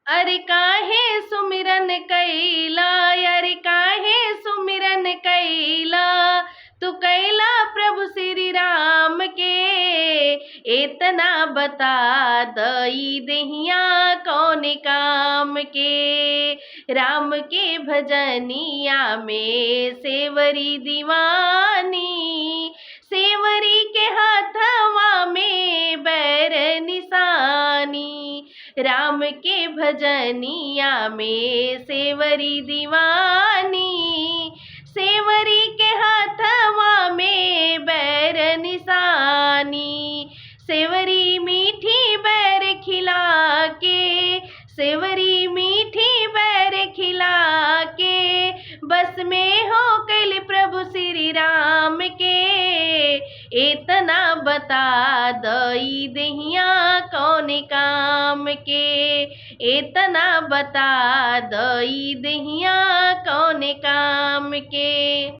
अरे काहे सुमिरन कैला, अरे काहे सुमिरन कैला, तू कैला प्रभु श्री राम के। इतना बता दई देहिया कौन काम के। राम के भजनिया में सेवरी दीवानी, सेवरी के हाथवा में बैर निशानी। राम के भजनिया में सेवरी दीवानी, सेवरी के हाथवा में बैर निशानी। सेवरी मीठी बैर खिला के, सेवरी मीठी बैर खिला के, बस में हो कैल प्रभु श्री राम के। इतना बता दई देहिया कौन काम के। इतना बता दई देहिया कौन काम के।